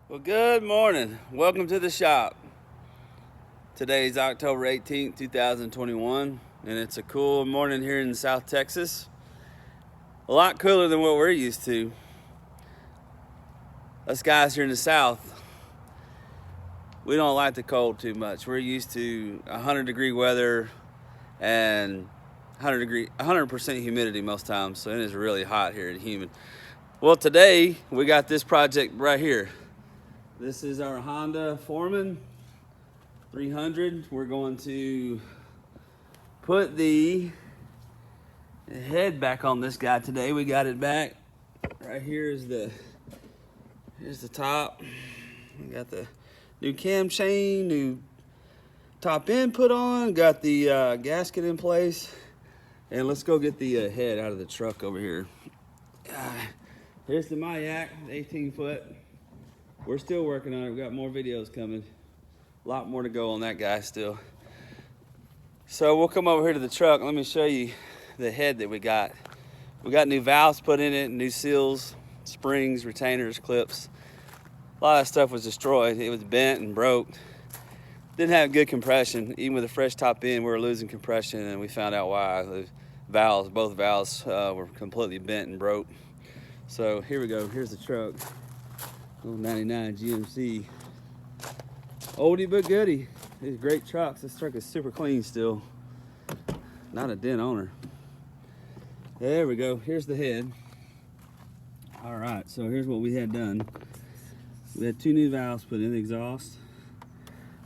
Well, good morning. Welcome to the shop. Today's October 18th, 2021, and it's a cool morning here in South Texas. A lot cooler than what we're used to. Us guys here in the South, we don't like the cold too much. We're used to 100-degree weather and 100% humidity most times, so it is really hot here and humid. Well, today we got this project right here. This is our Honda Foreman 300. We're going to put the head back on this guy today. We got it back. Right here is here's the top. We got the new cam chain, new top end put on, got the gasket in place. And let's go get the head out of the truck over here. Here's the Mayak, 18 foot. We're still working on it. We've got more videos coming. A lot more to go on that guy still. So we'll come over here to the truck. Let me show you the head that we got. We got new valves put in it, new seals, springs, retainers, clips. A lot of stuff was destroyed. It was bent and broke. Didn't have good compression. Even with a fresh top end, we were losing compression, and we found out why. The valves, both valves were completely bent and broke. So here we go. Here's the truck. Old 99 GMC. Oldie but goodie. These great trucks. This truck is super clean still. Not a dent on her. There we go. Here's the head. All right, so here's what we had done. We had two new valves put in, the exhaust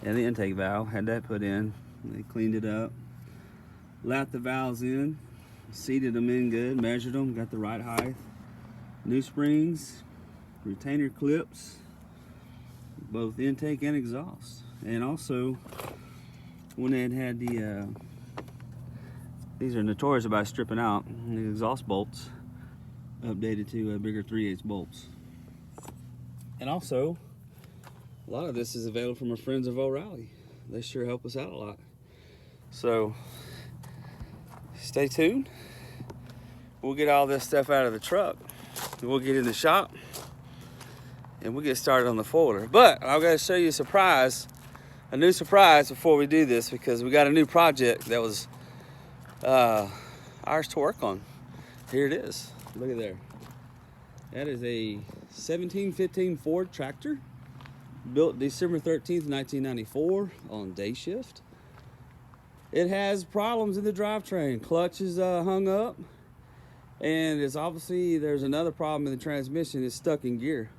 and the intake valve. Had that put in. They cleaned it up. Lapped the valves in. Seated them in good. Measured them. Got the right height. New springs. Retainer clips, both intake and exhaust. And also, when they had the, these are notorious about stripping out, the exhaust bolts, updated to bigger 3/8 bolts. And also, a lot of this is available from our friends of O'Reilly. They sure help us out a lot. So, stay tuned. We'll get all this stuff out of the truck. We'll get in the shop. And we'll get started on the four-wheeler. But I've got to show you a new surprise before we do this, because we got a new project that was ours to work on. Here it is. Look at there. That is a 1715 Ford tractor, built December 13th, 1994 on day shift. It has problems in the drivetrain. Clutch is hung up, and it's obviously there's another problem in the transmission. It's stuck in gear.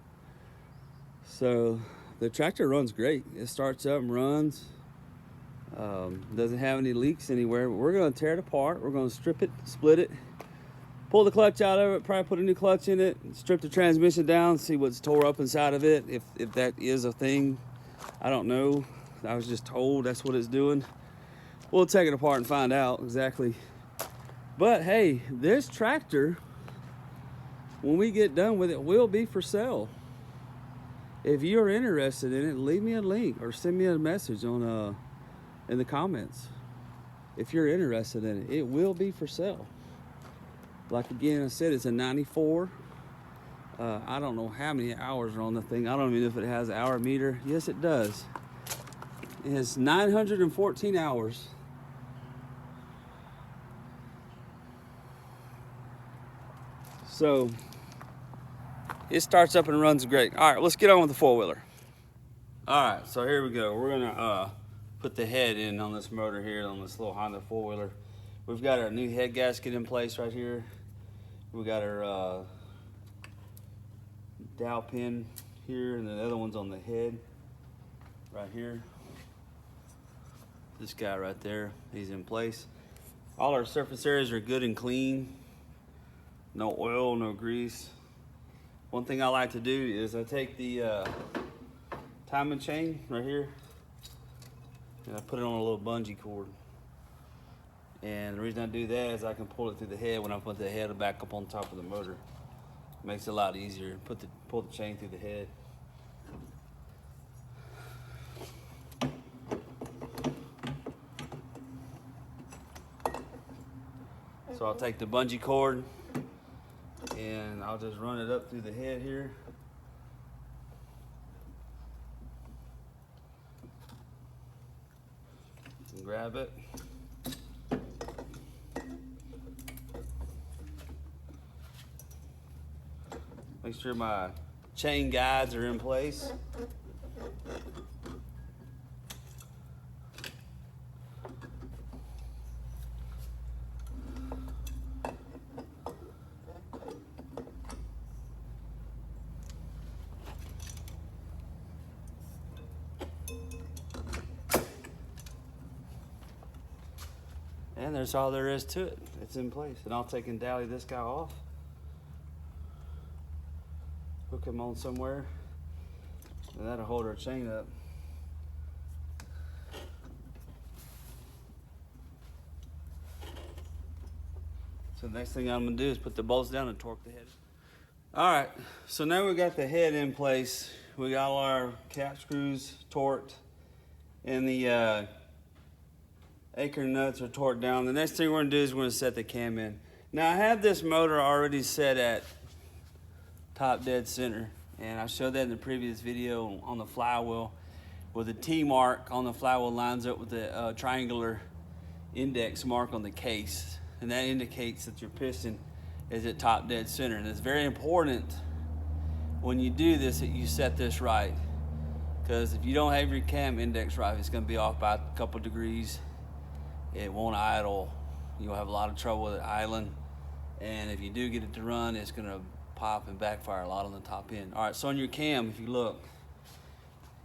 So the tractor runs great. It starts up and runs. Doesn't have any leaks anywhere. But we're going to tear it apart. We're going to strip it, split it, pull the clutch out of it, probably put a new clutch in it, strip the transmission down, see what's tore up inside of it, if that is a thing. I don't know. I was just told that's what it's doing. We'll take it apart and find out exactly. But hey, this tractor, when we get done with it, will be for sale. If you're interested in it, leave me a link or send me a message on in the comments. If you're interested in it, it will be for sale. Like again, I said, it's a 94. I don't know how many hours are on the thing. I don't even know if it has an hour meter. Yes, it does. It has 914 hours. So it starts up and runs great. All right, let's get on with the four-wheeler. All right, so here we go. We're gonna put the head in on this motor here on this little Honda four-wheeler. We've got our new head gasket in place right here. We got our dowel pin here, and the other one's on the head right here. This guy right there, he's in place. All our surface areas are good and clean. No oil, no grease. One thing I like to do is I take the timing chain right here and I put it on a little bungee cord. And the reason I do that is I can pull it through the head when I put the head back up on top of the motor. It makes it a lot easier. Pull the chain through the head. So I'll take the bungee cord and I'll just run it up through the head here. Grab it. Make sure my chain guides are in place. And that's all there is to it. It's in place. And I'll take and dally this guy off. Hook him on somewhere. And that'll hold our chain up. So the next thing I'm gonna do is put the bolts down and torque the head. All right, so now we got the head in place. We got all our cap screws torqued and the anchor nuts are torqued down. The next thing we're gonna do is we're gonna set the cam in. Now I have this motor already set at top dead center, and I showed that in the previous video on the flywheel, where the T mark on the flywheel lines up with the triangular index mark on the case, and that indicates that your piston is at top dead center. And it's very important when you do this that you set this right, because if you don't have your cam index right, it's going to be off by a couple degrees. It won't idle. You'll have a lot of trouble with it idling, and if you do get it to run, it's going to pop and backfire a lot on the top end. All right, so on your cam, if you look,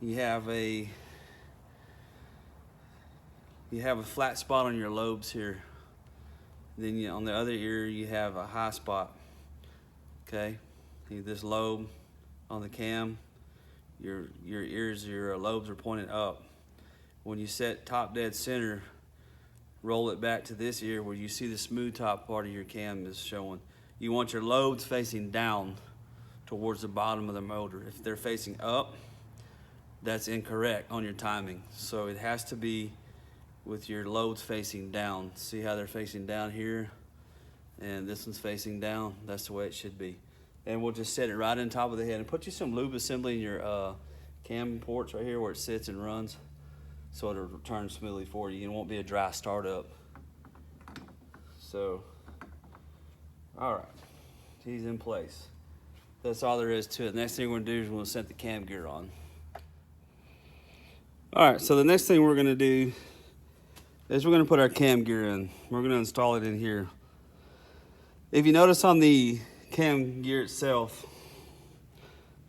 you have a flat spot on your lobes here. Then on the other ear, you have a high spot. Okay, this lobe on the cam, your lobes are pointed up. When you set top dead center, roll it back to this ear where you see the smooth top part of your cam is showing. You want your lobes facing down towards the bottom of the motor. If they're facing up, that's incorrect on your timing. So it has to be with your lobes facing down. See how they're facing down here? And this one's facing down. That's the way it should be. And we'll just set it right on top of the head and put you some lube assembly in your cam ports right here where it sits and runs, so it'll turn smoothly for you. It won't be a dry startup. So, all right, he's in place. That's all there is to it. Next thing we're gonna do is we're gonna set the cam gear on. All right, so the next thing we're gonna do is we're gonna put our cam gear in. We're gonna install it in here. If you notice on the cam gear itself,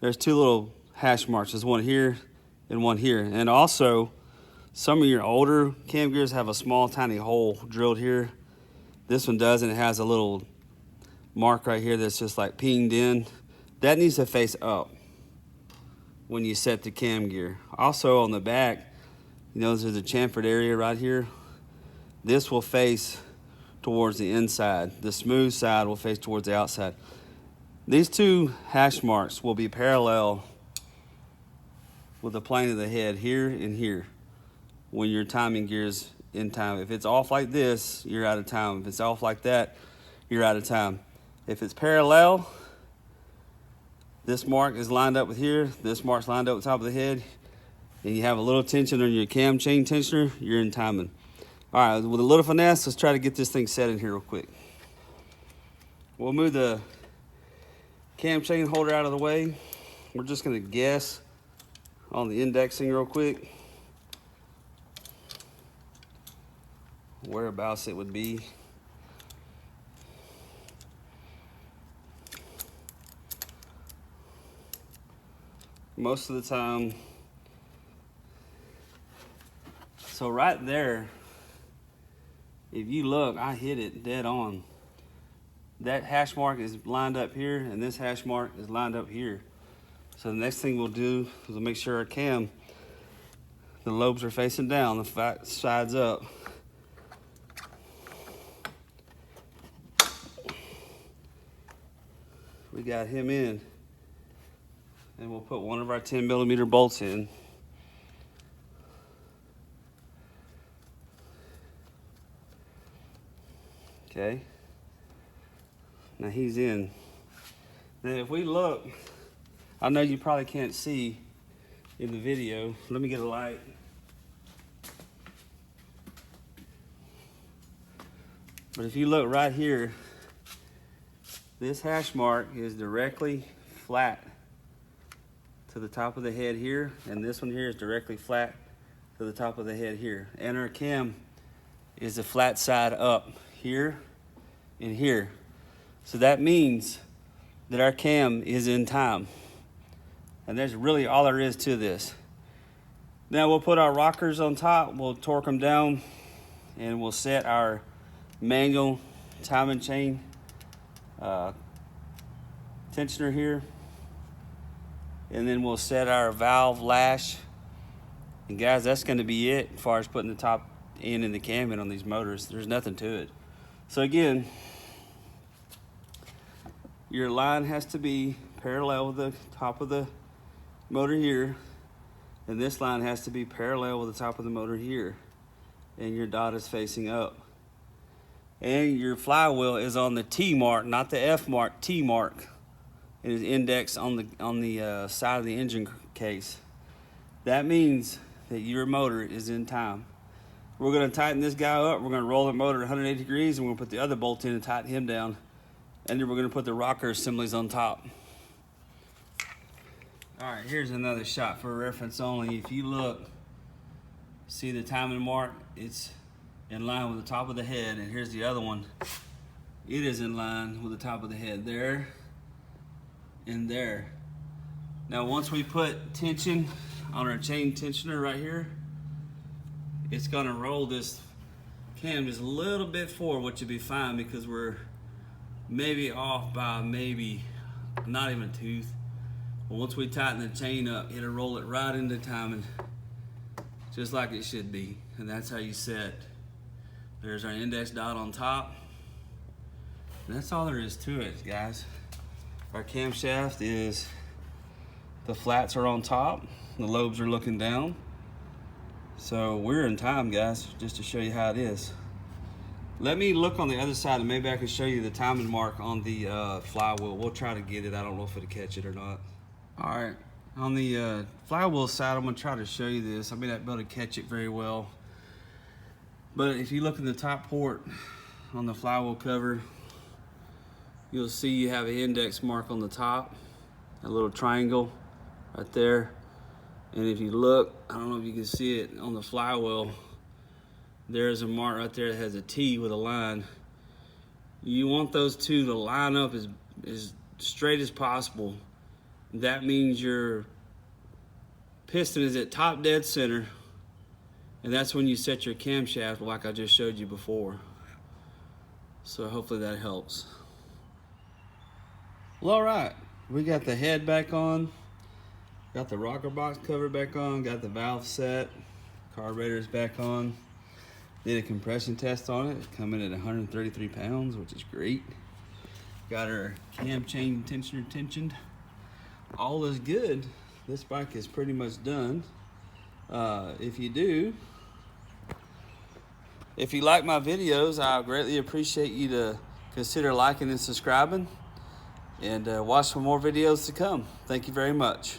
there's two little hash marks. There's one here and one here. And also, some of your older cam gears have a small tiny hole drilled here. This one doesn't. It has a little mark right here that's just like pinged in. That needs to face up when you set the cam gear. Also on the back, you know, there's a chamfered area right here. This will face towards the inside. The smooth side will face towards the outside. These two hash marks will be parallel with the plane of the head here and here when your timing gear's in time. If it's off like this, you're out of time. If it's off like that, you're out of time. If it's parallel, this mark is lined up with here, this mark's lined up with the top of the head, and you have a little tension on your cam chain tensioner, you're in timing. All right, with a little finesse, let's try to get this thing set in here real quick. We'll move the cam chain holder out of the way. We're just gonna guess on the indexing real quick whereabouts it would be. Most of the time, so right there, if you look, I hit it dead on. That hash mark is lined up here, and this hash mark is lined up here. So the next thing we'll do is we'll make sure our cam, the lobes are facing down, the sides up. We got him in. And we'll put one of our 10mm bolts in. Okay. Now he's in. Now if we look, I know you probably can't see in the video. Let me get a light. But if you look right here, this hash mark is directly flat to the top of the head here, and this one here is directly flat to the top of the head here. And our cam is the flat side up here and here. So that means that our cam is in time. And that's really all there is to this. Now we'll put our rockers on top, we'll torque them down, and we'll set our manual timing chain tensioner here. And then we'll set our valve lash. And guys, that's gonna be it as far as putting the top end and the cam in on these motors. There's nothing to it. So again, your line has to be parallel with the top of the motor here, and this line has to be parallel with the top of the motor here, and your dot is facing up. And your flywheel is on the T mark, not the F mark, T mark. It is indexed on the side of the engine case. That means that your motor is in time. We're gonna tighten this guy up. We're gonna roll the motor 180 degrees, and we're gonna put the other bolt in and tighten him down. And then we're gonna put the rocker assemblies on top. All right, here's another shot for reference only. If you look, see the timing mark? It's in line with the top of the head, and here's the other one. It is in line with the top of the head there and there. Now once we put tension on our chain tensioner right here, it's gonna roll this cam just a little bit forward, which would be fine because we're maybe off by maybe not even a tooth. But once we tighten the chain up, it'll roll it right into timing, just like it should be. And that's how you set. There's our index dot on top. And that's all there is to it, guys. Our camshaft is, the flats are on top, the lobes are looking down. So we're in time, guys, just to show you how it is. Let me look on the other side and maybe I can show you the timing mark on the flywheel. We'll try to get it. I don't know if it'll catch it or not. All right, on the flywheel side, I'm gonna try to show you this. I may not be able to catch it very well. But if you look in the top port on the flywheel cover, you'll see you have an index mark on the top, a little triangle right there. And if you look, I don't know if you can see it on the flywheel, there's a mark right there that has a T with a line. You want those two to line up as straight as possible. That means your piston is at top dead center, and that's when you set your camshaft like I just showed you before. So hopefully that helps. Well, all right, we got the head back on, got the rocker box cover back on, got the valve set, carburetor's back on. Did a compression test on it. It's coming at 133 pounds, which is great. Got our cam chain tensioner tensioned. All is good. This bike is pretty much done. If you like my videos, I greatly appreciate you to consider liking and subscribing, and watch for more videos to come. Thank you very much.